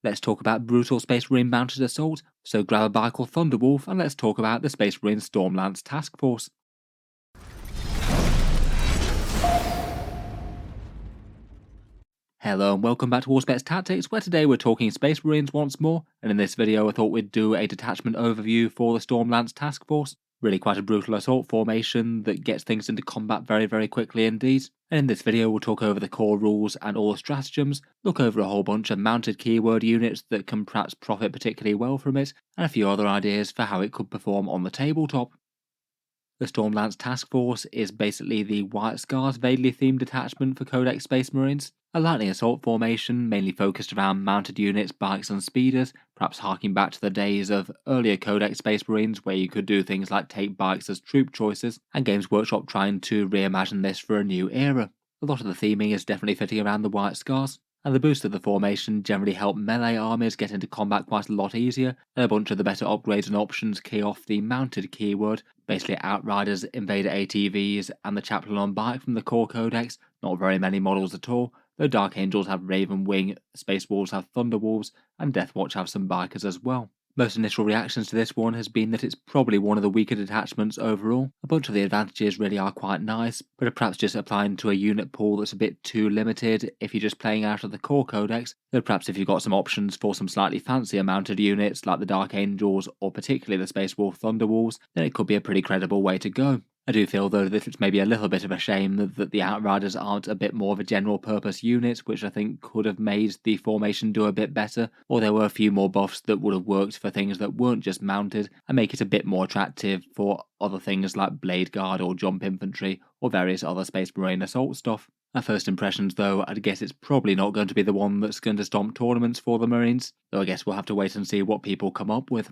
Let's talk about brutal Space Marine mounted assault, so grab a bike or Thunderwolf and let's talk about the Space Marine Stormlance Task Force. Hello and welcome back to Auspex Tactics, where today we're talking Space Marines once more, and in this video I thought we'd do a detachment overview for the Stormlance Task Force. Really quite a brutal assault formation that gets things into combat very quickly indeed. And in this video we'll talk over the core rules and all the stratagems, look over a whole bunch of mounted keyword units that can perhaps profit particularly well from it, and a few other ideas for how it could perform on the tabletop. The Stormlance Task Force is basically the White Scars vaguely themed detachment for Codex Space Marines, a lightning assault formation mainly focused around mounted units, bikes and speeders, perhaps harking back to the days of earlier Codex Space Marines where you could do things like take bikes as troop choices, and Games Workshop trying to reimagine this for a new era. A lot of the theming is definitely fitting around the White Scars, and the boost of the formation generally help melee armies get into combat quite a lot easier, and a bunch of the better upgrades and options key off the mounted keyword, basically Outriders, Invader ATVs, and the Chaplain on Bike from the core codex, not very many models at all, though Dark Angels have Raven Wing, Space Wolves have Thunderwolves, and Deathwatch have some bikers as well. Most initial reactions to this one has been that it's probably one of the weaker detachments overall. A bunch of the advantages really are quite nice, but are perhaps just applying to a unit pool that's a bit too limited if you're just playing out of the core codex, though perhaps if you've got some options for some slightly fancier mounted units like the Dark Angels or particularly the Space Wolf Thunderwolves, then it could be a pretty credible way to go. I do feel though that it's maybe a little bit of a shame that the Outriders aren't a bit more of a general purpose unit, which I think could have made the formation do a bit better, or there were a few more buffs that would have worked for things that weren't just mounted, and make it a bit more attractive for other things like Blade Guard or Jump Infantry, or various other Space Marine assault stuff. At first impressions though, I'd guess it's probably not going to be the one that's going to stomp tournaments for the Marines, though I guess we'll have to wait and see what people come up with.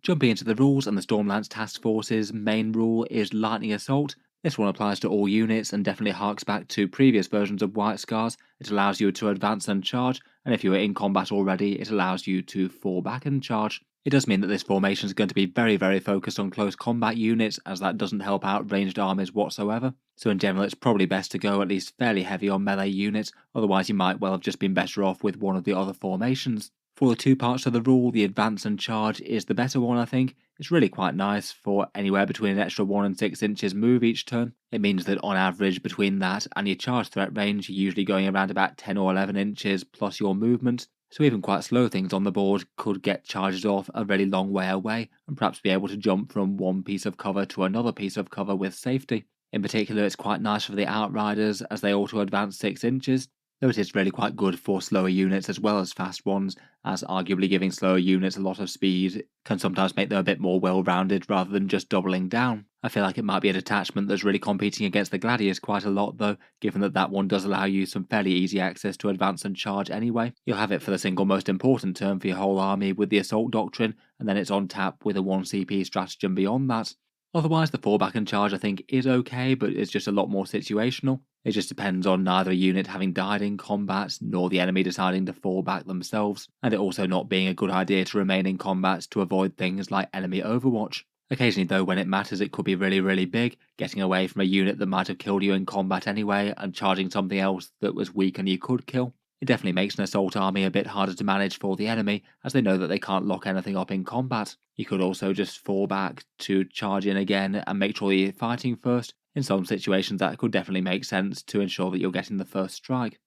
Jumping into the rules, and the Stormlance Task Force's main rule is Lightning Assault. This one applies to all units and definitely harks back to previous versions of White Scars. It allows you to advance and charge, and if you are in combat already, it allows you to fall back and charge. It does mean that this formation is going to be very focused on close combat units, as that doesn't help out ranged armies whatsoever. So in general it's probably best to go at least fairly heavy on melee units, otherwise you might well have just been better off with one of the other formations. For the two parts of the rule, the advance and charge is the better one I think. It's really quite nice for anywhere between an extra 1 and 6 inches move each turn. It means that on average between that and your charge threat range you're usually going around about 10 or 11 inches plus your movement. So even quite slow things on the board could get charged off a really long way away and perhaps be able to jump from one piece of cover to another piece of cover with safety. In particular it's quite nice for the Outriders as they auto advance 6 inches. Though it is really quite good for slower units as well as fast ones, as arguably giving slower units a lot of speed can sometimes make them a bit more well-rounded rather than just doubling down. I feel like it might be a detachment that's really competing against the Gladius quite a lot though, given that that one does allow you some fairly easy access to advance and charge anyway. You'll have it for the single most important turn for your whole army with the Assault Doctrine, and then it's on tap with a 1 CP stratagem beyond that. Otherwise, the fallback and charge I think is okay, but it's just a lot more situational. It just depends on neither a unit having died in combat, nor the enemy deciding to fall back themselves, and it also not being a good idea to remain in combat to avoid things like enemy overwatch. Occasionally though, when it matters, it could be really big, getting away from a unit that might have killed you in combat anyway, and charging something else that was weak and you could kill. It definitely makes an assault army a bit harder to manage for the enemy, as they know that they can't lock anything up in combat. You could also just fall back to charge in again and make sure you're fighting first. In some situations that could definitely make sense to ensure that you're getting the first strike.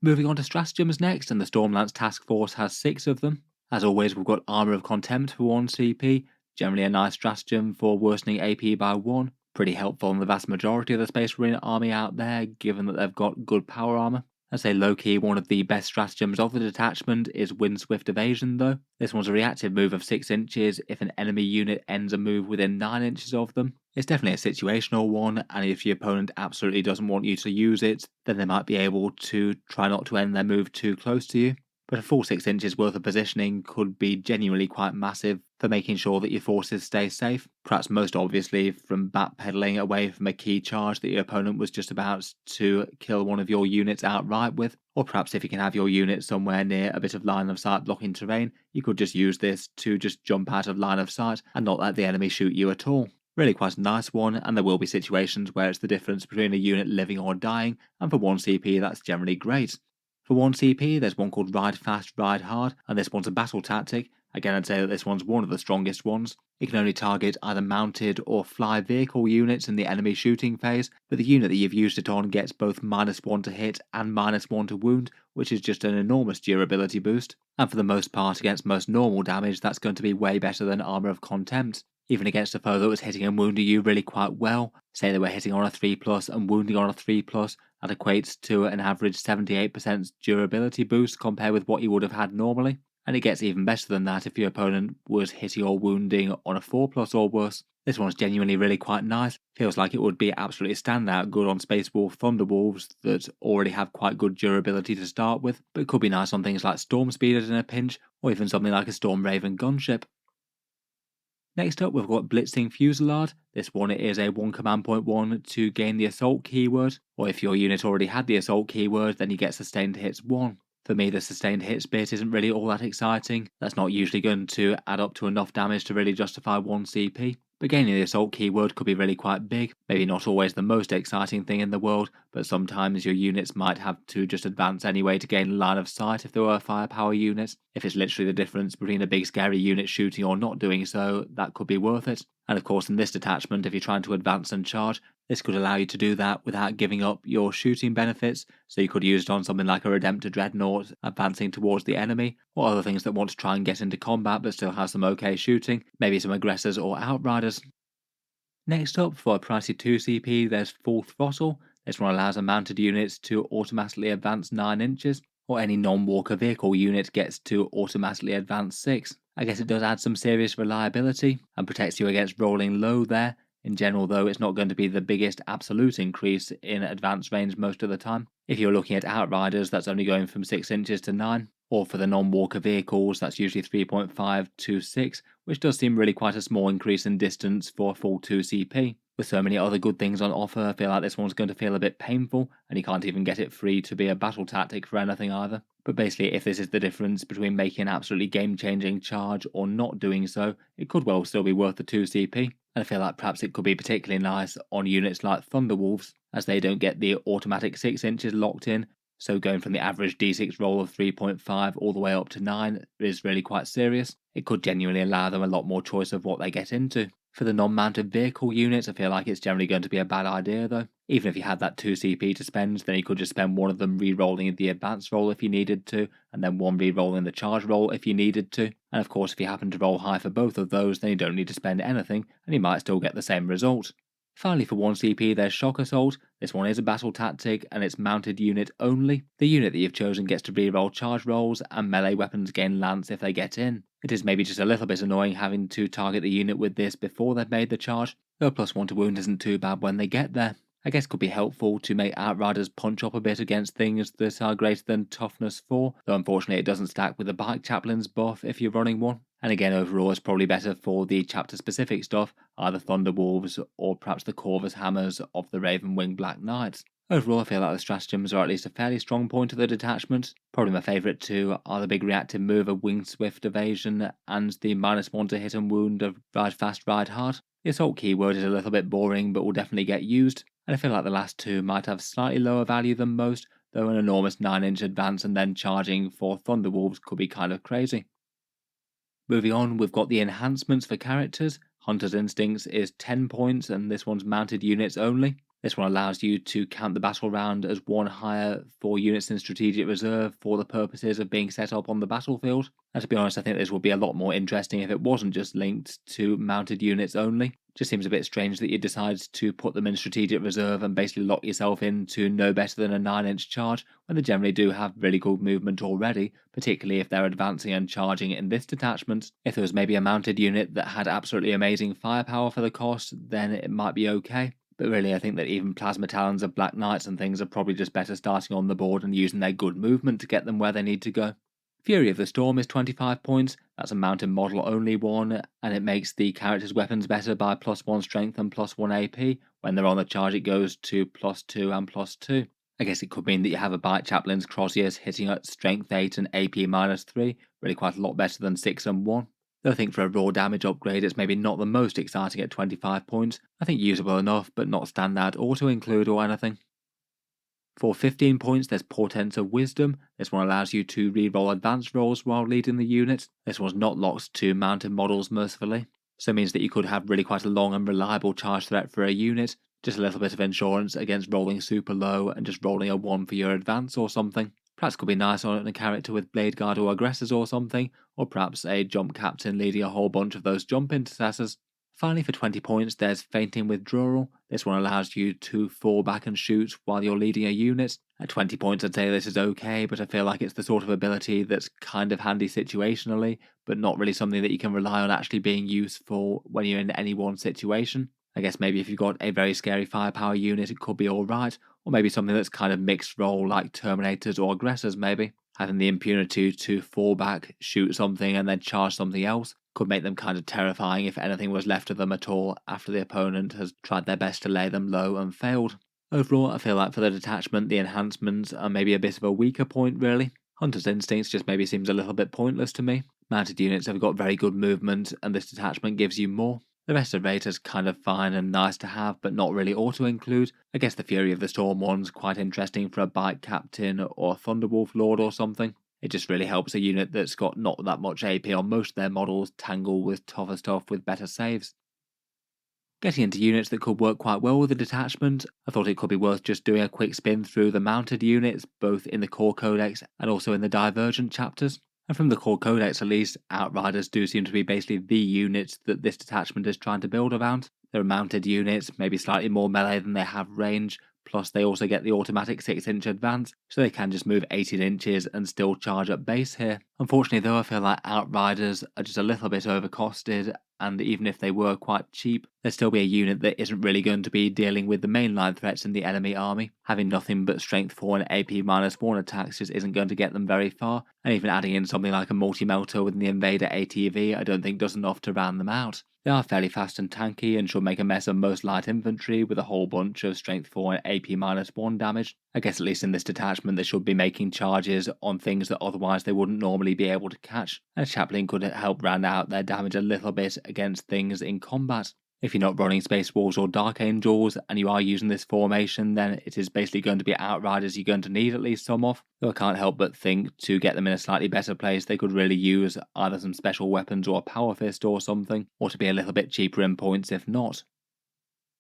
Moving on to stratagems next, and the Stormlance Task Force has 6 of them. As always we've got Armour of Contempt for 1 CP, generally a nice stratagem for worsening AP by 1. Pretty helpful in the vast majority of the Space Marine army out there, given that they've got good power armour. I'd say low-key one of the best stratagems of the detachment is Windswift Evasion though. This one's a reactive move of 6 inches if an enemy unit ends a move within 9 inches of them. It's definitely a situational one, and if your opponent absolutely doesn't want you to use it, then they might be able to try not to end their move too close to you. But a full 6 inches worth of positioning could be genuinely quite massive for making sure that your forces stay safe, perhaps most obviously from backpedaling away from a key charge that your opponent was just about to kill one of your units outright with, or perhaps if you can have your unit somewhere near a bit of line of sight blocking terrain, you could just use this to just jump out of line of sight and not let the enemy shoot you at all. Really quite a nice one, and there will be situations where it's the difference between a unit living or dying, and for 1 CP that's generally great. For 1 CP, there's one called Ride Fast, Ride Hard, and this one's a battle tactic. Again, I'd say that this one's one of the strongest ones. It can only target either mounted or fly vehicle units in the enemy shooting phase, but the unit that you've used it on gets both -1 to hit and -1 to wound, which is just an enormous durability boost. And for the most part, against most normal damage, that's going to be way better than Armour of Contempt. Even against a foe that was hitting and wounding you really quite well, say they were hitting on a 3+ and wounding on a 3+, that equates to an average 78% durability boost compared with what you would have had normally. And it gets even better than that if your opponent was hitting or wounding on a 4+ or worse. This one's genuinely really quite nice. Feels like it would be absolutely standout good on Space Wolf Thunderwolves that already have quite good durability to start with, but it could be nice on things like Storm Speeders in a pinch, or even something like a Storm Raven gunship. Next up, we've got Blitzing Fusillade. This one is a 1 command point 1 to gain the Assault keyword, or if your unit already had the Assault keyword, then you get Sustained Hits 1. For me, the Sustained Hits bit isn't really all that exciting. That's not usually going to add up to enough damage to really justify 1 CP. But gaining the Assault keyword could be really quite big. Maybe not always the most exciting thing in the world, but sometimes your units might have to just advance anyway to gain line of sight if they were firepower units. If it's literally the difference between a big scary unit shooting or not doing so, that could be worth it. And of course in this detachment, if you're trying to advance and charge, this could allow you to do that without giving up your shooting benefits, so you could use it on something like a Redemptor Dreadnought advancing towards the enemy, or other things that want to try and get into combat but still have some okay shooting, maybe some aggressors or outriders. Next up, for a pricey 2 CP, there's Full Throttle. This one allows a mounted unit to automatically advance 9 inches, or any non-walker vehicle unit gets to automatically advance 6. I guess it does add some serious reliability, and protects you against rolling low there. In general though, it's not going to be the biggest absolute increase in advance range most of the time. If you're looking at Outriders, that's only going from 6 inches to 9, or for the non-walker vehicles, that's usually 3.5 to 6, which does seem really quite a small increase in distance for a full 2 CP. With so many other good things on offer, I feel like this one's going to feel a bit painful, and you can't even get it free to be a battle tactic for anything either. But basically, if this is the difference between making an absolutely game-changing charge or not doing so, it could well still be worth the 2 CP. And I feel like perhaps it could be particularly nice on units like Thunderwolves, as they don't get the automatic 6 inches locked in, so going from the average d6 roll of 3.5 all the way up to 9 is really quite serious. It could genuinely allow them a lot more choice of what they get into. For the non-mounted vehicle units, I feel like it's generally going to be a bad idea though. Even if you had that 2 CP to spend, then you could just spend one of them re-rolling the advanced roll if you needed to, and then one re-rolling the charge roll if you needed to. And of course, if you happen to roll high for both of those, then you don't need to spend anything, and you might still get the same result. Finally, for 1 CP, there's Shock Assault. This one is a battle tactic, and it's mounted unit only. The unit that you've chosen gets to reroll charge rolls, and melee weapons gain lance if they get in. It is maybe just a little bit annoying having to target the unit with this before they've made the charge, though +1 to wound isn't too bad when they get there. I guess it could be helpful to make Outriders punch up a bit against things that are greater than toughness 4, though unfortunately it doesn't stack with the Bike Chaplain's buff if you're running one. And again, overall it's probably better for the chapter specific stuff, either Thunderwolves or perhaps the Corvus Hammers of the Ravenwing Black Knights. Overall, I feel like the stratagems are at least a fairly strong point of the detachment. Probably my favourite two are the big reactive move of Winged Swift Evasion and the -1 to hit and wound of Ride Fast, Ride Hard. The assault keyword is a little bit boring but will definitely get used, and I feel like the last two might have slightly lower value than most, though an enormous 9-inch advance and then charging for Thunderwolves could be kind of crazy. Moving on, we've got the enhancements for characters. Hunter's Instincts is 10 points and this one's mounted units only. This one allows you to count the battle round as one higher for units in strategic reserve for the purposes of being set up on the battlefield. And to be honest, I think this would be a lot more interesting if it wasn't just linked to mounted units only. Just seems a bit strange that you decide to put them in strategic reserve and basically lock yourself into no better than a 9-inch charge when they generally do have really good movement already, particularly if they're advancing and charging in this detachment. If there was maybe a mounted unit that had absolutely amazing firepower for the cost, then it might be okay. But really, I think that even Plasma Talons of Black Knights and things are probably just better starting on the board and using their good movement to get them where they need to go. Fury of the Storm is 25 points, that's a mounted model only one, and it makes the character's weapons better by +1 strength and +1 AP. When they're on the charge it goes to +2 and +2. I guess it could mean that you have a Bite Chaplain's Croziers hitting at strength 8 and AP -3, really quite a lot better than 6 and 1. Though I think for a raw damage upgrade it's maybe not the most exciting at 25 points, I think usable enough but not standout or to include or anything. For 15 points, there's Portents of Wisdom. This one allows you to reroll advanced rolls while leading the unit. This one's not locked to mounted models, mercifully. So it means that you could have really quite a long and reliable charge threat for a unit, just a little bit of insurance against rolling super low and just rolling a 1 for your advance or something. Perhaps could be nice on a character with Blade Guard or Aggressors or something, or perhaps a jump captain leading a whole bunch of those jump intercessors. Finally, for 20 points, there's Fainting Withdrawal. This one allows you to fall back and shoot while you're leading a unit. At 20 points, I'd say this is okay, but I feel like it's the sort of ability that's kind of handy situationally, but not really something that you can rely on actually being useful when you're in any one situation. I guess maybe if you've got a very scary firepower unit, it could be alright, or maybe something that's kind of mixed role like Terminators or Aggressors maybe. Having the impunity to fall back, shoot something, and then charge something else could make them kind of terrifying if anything was left of them at all after the opponent has tried their best to lay them low and failed. Overall, I feel like for the detachment, the enhancements are maybe a bit of a weaker point really. Hunter's Instincts just maybe seems a little bit pointless to me. Mounted units have got very good movement, and this detachment gives you more. The rest of Raiders kind of fine and nice to have, but not really auto-include. I guess the Fury of the Storm one's quite interesting for a Bike Captain or a Thunderwolf Lord or something. It just really helps a unit that's got not that much AP on most of their models tangle with tougher stuff with better saves. Getting into units that could work quite well with the detachment, I thought it could be worth just doing a quick spin through the mounted units, both in the core codex and also in the divergent chapters. And from the core codex at least, Outriders do seem to be basically the units that this detachment is trying to build around. They're mounted units, maybe slightly more melee than they have range, plus they also get the automatic 6-inch advance, so they can just move 18 inches and still charge up base here. Unfortunately though, I feel like Outriders are just a little bit overcosted, and even if they were quite cheap, there'd still be a unit that isn't really going to be dealing with the mainline threats in the enemy army. Having nothing but strength 4 and AP -1 attacks just isn't going to get them very far, and even adding in something like a multi-melter with the Invader ATV I don't think does enough to round them out. They are fairly fast and tanky and should make a mess of most light infantry with a whole bunch of strength 4 and AP -1 damage. I guess at least in this detachment they should be making charges on things that otherwise they wouldn't normally be able to catch, and a chaplain could help round out their damage a little bit against things in combat. If you're not running Space Wolves or Dark Angels and you are using this formation, then it is basically going to be Outriders you're going to need at least some of. Though I can't help but think to get them in a slightly better place they could really use either some special weapons or a Power Fist or something, or to be a little bit cheaper in points if not.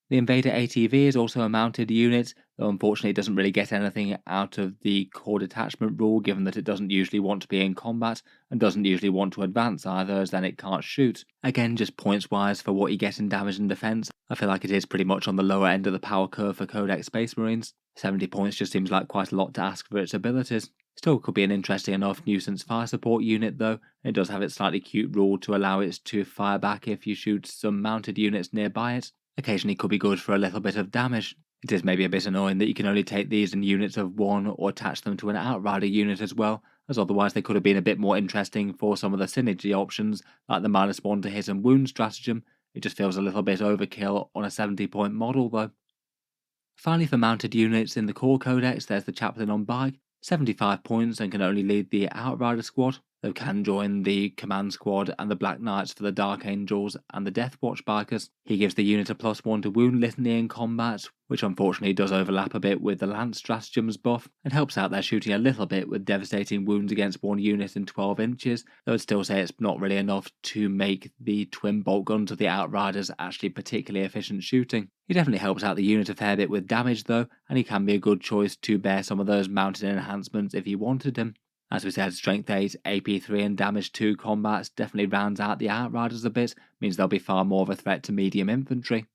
The Invader ATV is also a mounted unit, though unfortunately it doesn't really get anything out of the core detachment rule given that it doesn't usually want to be in combat and doesn't usually want to advance either, as then it can't shoot. Again, just points wise for what you get in damage and defense, I feel like it is pretty much on the lower end of the power curve for Codex Space Marines. 70 points just seems like quite a lot to ask for its abilities. Still could be an interesting enough nuisance fire support unit though. It does have its slightly cute rule to allow it to fire back if you shoot some mounted units nearby it. Occasionally could be good for a little bit of damage. It is maybe a bit annoying that you can only take these in units of 1 or attach them to an Outrider unit as well, as otherwise they could have been a bit more interesting for some of the synergy options like the -1 to hit and wound stratagem. It just feels a little bit overkill on a 70-point model though. Finally, for mounted units in the core codex, there's the Chaplain on Bike, 75 points and can only lead the Outrider squad, though can join the Command Squad and the Black Knights for the Dark Angels and the Death Watch Bikers. He gives the unit a +1 to wound litany in combat, which unfortunately does overlap a bit with the Lance Stratagems buff, and helps out their shooting a little bit with devastating wounds against one unit in 12 inches, though I'd still say it's not really enough to make the twin bolt guns of the Outriders actually particularly efficient shooting. He definitely helps out the unit a fair bit with damage though, and he can be a good choice to bear some of those mounted enhancements if you wanted him. As we said, Strength 8, AP 3 and Damage 2 combats definitely rounds out the Outriders a bit, means they'll be far more of a threat to medium infantry.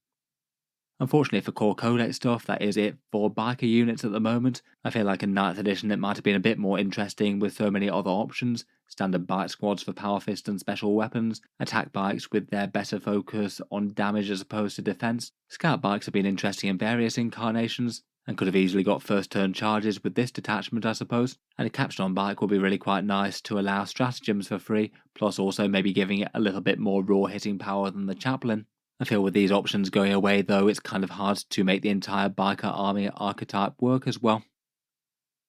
Unfortunately for core codex stuff, that is it for biker units at the moment. I feel like in 9th edition it might have been a bit more interesting with so many other options. Standard bike squads for power fist and special weapons, attack bikes with their better focus on damage as opposed to defense. Scout bikes have been interesting in various incarnations, and could have easily got first turn charges with this detachment I suppose, and a captured on bike will be really quite nice to allow stratagems for free, plus also maybe giving it a little bit more raw hitting power than the chaplain. I feel with these options going away though, it's kind of hard to make the entire biker army archetype work as well.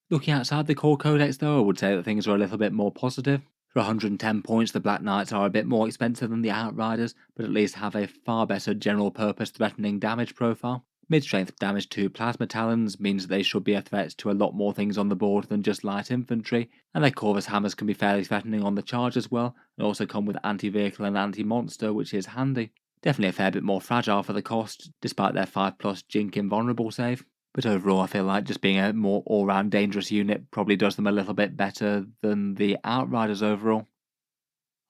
Looking outside the core codex though, I would say that things are a little bit more positive. For 110 points, the Black Knights are a bit more expensive than the Outriders, but at least have a far better general purpose threatening damage profile. Mid-strength damage to plasma talons means that they should be a threat to a lot more things on the board than just light infantry, and their Corvus hammers can be fairly threatening on the charge as well, and also come with anti-vehicle and anti-monster, which is handy. Definitely a fair bit more fragile for the cost, despite their 5+ Jink invulnerable save. But overall, I feel like just being a more all-round dangerous unit probably does them a little bit better than the Outriders overall.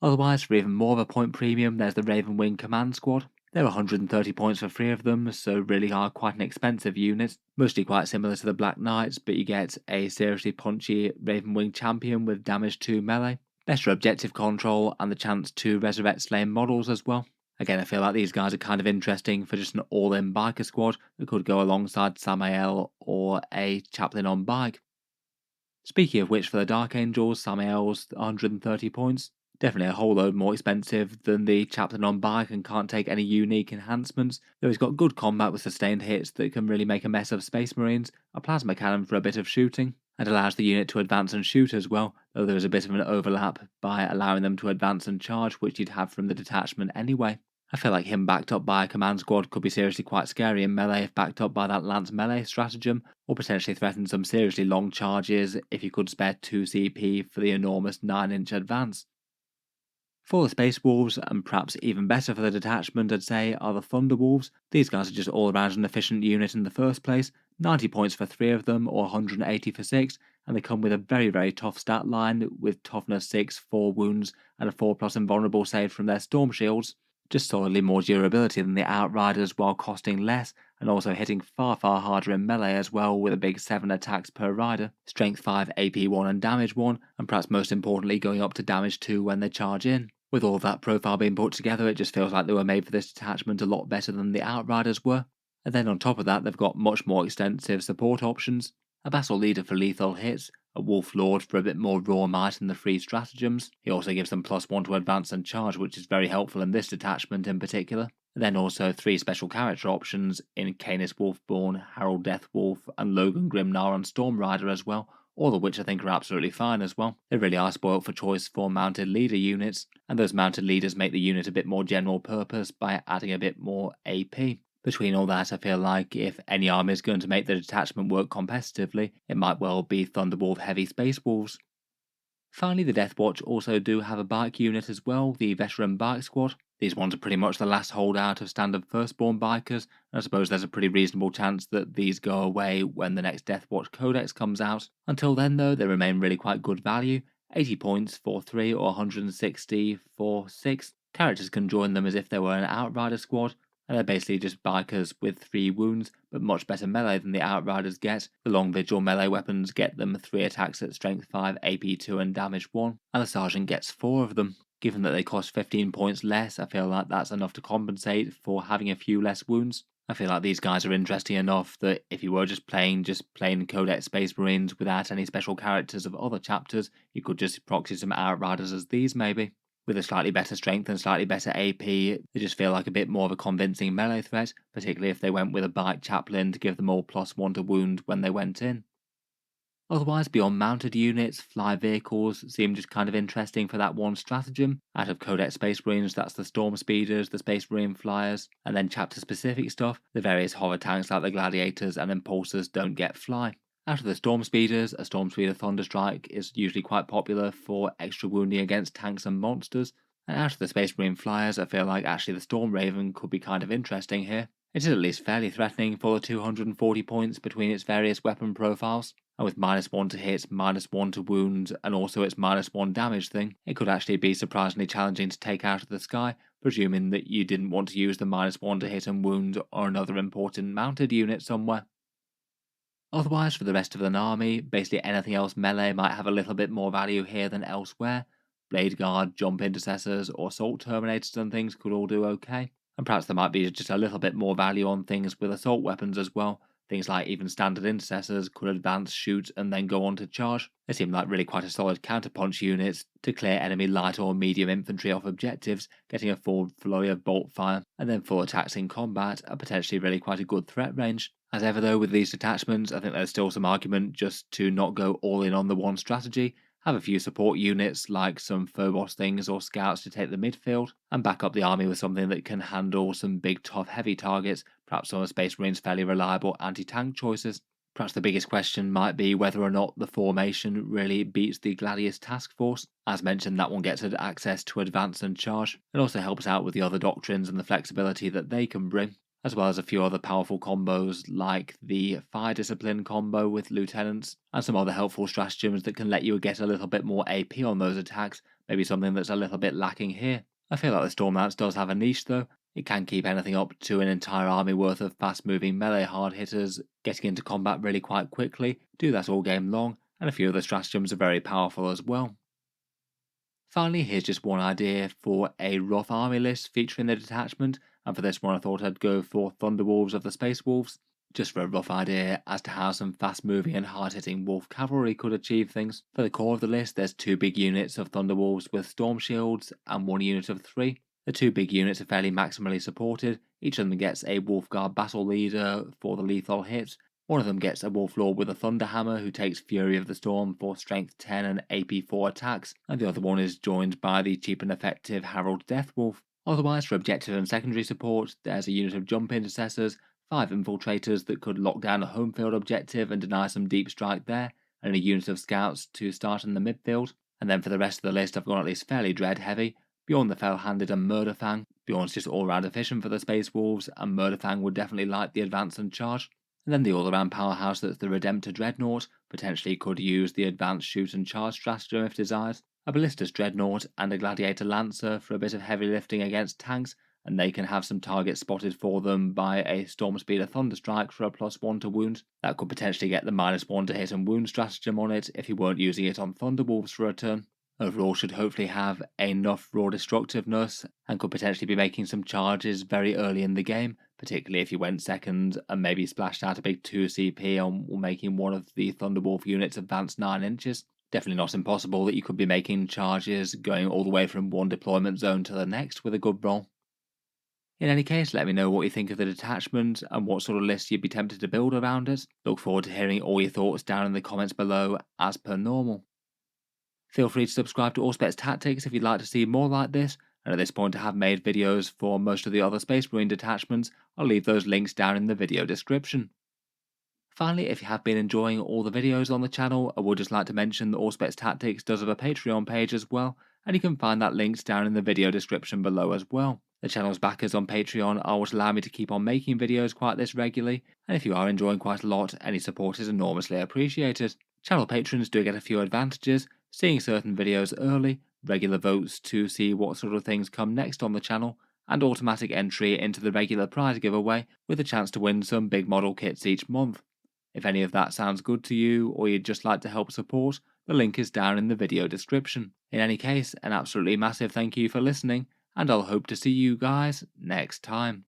Otherwise, for even more of a point premium, there's the Raven Wing Command Squad. They're 130 points for 3 of them, so really are quite an expensive unit. Mostly quite similar to the Black Knights, but you get a seriously punchy Raven Wing champion with damage to melee, better objective control, and the chance to resurrect slain models as well. Again, I feel like these guys are kind of interesting for just an all-in biker squad that could go alongside Samael or a chaplain on bike. Speaking of which, for the Dark Angels, Samael's 130 points. Definitely a whole load more expensive than the chaplain on bike and can't take any unique enhancements, though he's got good combat with sustained hits that can really make a mess of Space Marines, a plasma cannon for a bit of shooting, and allows the unit to advance and shoot as well, though there is a bit of an overlap by allowing them to advance and charge, which you'd have from the detachment anyway. I feel like him backed up by a command squad could be seriously quite scary in melee if backed up by that lance melee stratagem, or potentially threaten some seriously long charges if you could spare 2 CP for the enormous 9-inch advance. For the Space Wolves, and perhaps even better for the detachment, I'd say, are the Thunder Wolves. These guys are just all around an efficient unit in the first place, 90 points for 3 of them, or 180 for 6, and they come with a very tough stat line with toughness 6, 4 wounds, and a 4+ invulnerable save from their storm shields. Just solidly more durability than the Outriders while costing less, and also hitting far harder in melee as well with a big 7 attacks per rider, strength 5, AP 1 and damage 1, and perhaps most importantly going up to damage 2 when they charge in. With all that profile being put together, it just feels like they were made for this detachment a lot better than the Outriders were. And then on top of that, they've got much more extensive support options, a Vassal Leader for lethal hits, a Wolf Lord for a bit more raw might and the free stratagems. He also gives them +1 to advance and charge, which is very helpful in this detachment in particular. And then also 3 special character options in Canis Wolfborn, Harold Deathwolf, and Logan Grimnar on Storm Rider as well, all of which I think are absolutely fine as well. They really are spoilt for choice for mounted leader units, and those mounted leaders make the unit a bit more general purpose by adding a bit more AP. Between all that, I feel like if any army is going to make the detachment work competitively, it might well be Thunderwolf Heavy Space Wolves. Finally, the Deathwatch also do have a bike unit as well, the Veteran Bike Squad. These ones are pretty much the last holdout of standard firstborn bikers, and I suppose there's a pretty reasonable chance that these go away when the next Deathwatch Codex comes out. Until then though, they remain really quite good value, 80 points for 3 or 160 for 6. Characters can join them as if they were an Outrider squad, and they're basically just bikers with 3 wounds, but much better melee than the Outriders get. The long vigil melee weapons get them 3 attacks at strength 5, AP 2 and damage 1, and the sergeant gets 4 of them. Given that they cost 15 points less, I feel like that's enough to compensate for having a few less wounds. I feel like these guys are interesting enough that if you were just plain Codex Space Marines without any special characters of other chapters, you could just proxy some Outriders as these maybe. With a slightly better strength and slightly better AP, they just feel like a bit more of a convincing melee threat, particularly if they went with a bike chaplain to give them all +1 to wound when they went in. Otherwise, beyond mounted units, fly vehicles seem just kind of interesting for that one stratagem. Out of Codex Space Marines, that's the Storm Speeders, the Space Marine Flyers, and then chapter specific stuff, the various horror tanks like the Gladiators and Impulsors don't get fly. Out of the Storm Speeders, a Storm Speeder Thunderstrike is usually quite popular for extra wounding against tanks and monsters, and out of the Space Marine Flyers, I feel like actually the Storm Raven could be kind of interesting here. It is at least fairly threatening for the 240 points between its various weapon profiles, and with -1 to hit, -1 to wound, and also its -1 damage thing, it could actually be surprisingly challenging to take out of the sky, presuming that you didn't want to use the -1 to hit and wound or another important mounted unit somewhere. Otherwise, for the rest of an army, basically anything else melee might have a little bit more value here than elsewhere. Blade Guard, Jump Intercessors, or Assault Terminators and things could all do okay. And perhaps there might be just a little bit more value on things with assault weapons as well. Things like even standard intercessors could advance, shoot, and then go on to charge. They seem like really quite a solid counterpunch units to clear enemy light or medium infantry off objectives, getting a full flurry of bolt fire, and then full attacks in combat are potentially really quite a good threat range. As ever though with these detachments, I think there's still some argument just to not go all in on the one strategy, have a few support units like some phobos things or scouts to take the midfield, and back up the army with something that can handle some big tough heavy targets, perhaps some of Space Marines' fairly reliable anti-tank choices. Perhaps the biggest question might be whether or not the formation really beats the Gladius task force. As mentioned, that one gets access to advance and charge, and also helps out with the other doctrines and the flexibility that they can bring, as well as a few other powerful combos like the Fire Discipline combo with lieutenants, and some other helpful stratagems that can let you get a little bit more AP on those attacks, maybe something that's a little bit lacking here. I feel like the Stormlance does have a niche though. It can keep anything up to an entire army worth of fast-moving melee hard hitters getting into combat really quite quickly, do that all game long, and a few of the stratagems are very powerful as well. Finally, here's just one idea for a rough army list featuring the detachment, and for this one I thought I'd go for Thunderwolves of the Space Wolves, just for a rough idea as to how some fast-moving and hard-hitting wolf cavalry could achieve things. For the core of the list, there's 2 big units of Thunderwolves with storm shields and 1 unit of 3. The 2 big units are fairly maximally supported, each of them gets a Wolfguard battle leader for the lethal hit, one of them gets a Wolf Lord with a Thunderhammer who takes Fury of the Storm for Strength 10 and AP 4 attacks, and the other one is joined by the cheap and effective Harold Deathwolf. Otherwise, for objective and secondary support, there's a unit of Jump Intercessors, 5 Infiltrators that could lock down a home field objective and deny some deep strike there, and a unit of Scouts to start in the midfield. And then for the rest of the list, I've gone at least fairly dread heavy. Bjorn the Fell-Handed and Murderfang. Bjorn's just all-round efficient for the Space Wolves, and Murderfang would definitely like the advance and charge. And then the all-around powerhouse that's the Redemptor Dreadnought, potentially could use the advanced shoot and charge stratagem if desired. A Ballistus Dreadnought and a Gladiator Lancer for a bit of heavy lifting against tanks, and they can have some targets spotted for them by a Storm Speeder Thunderstrike for a +1 to wound. That could potentially get the -1 to hit and wound stratagem on it if you weren't using it on Thunderwolves for a turn. Overall should hopefully have enough raw destructiveness and could potentially be making some charges very early in the game, particularly if you went second and maybe splashed out a big 2 CP on making one of the Thunderwolf units advance 9 inches. Definitely not impossible that you could be making charges going all the way from one deployment zone to the next with a good roll. In any case, let me know what you think of the detachment and what sort of list you'd be tempted to build around it. Look forward to hearing all your thoughts down in the comments below as per normal. Feel free to subscribe to Auspex Tactics if you'd like to see more like this, and at this point I have made videos for most of the other Space Marine detachments. I'll leave those links down in the video description. Finally, if you have been enjoying all the videos on the channel, I would just like to mention that Auspex Tactics does have a Patreon page as well, and you can find that linked down in the video description below as well. The channel's backers on Patreon are what allow me to keep on making videos quite this regularly, and if you are enjoying quite a lot, any support is enormously appreciated. Channel patrons do get a few advantages, seeing certain videos early, regular votes to see what sort of things come next on the channel, and automatic entry into the regular prize giveaway with a chance to win some big model kits each month. If any of that sounds good to you, or you'd just like to help support, the link is down in the video description. In any case, an absolutely massive thank you for listening, and I'll hope to see you guys next time.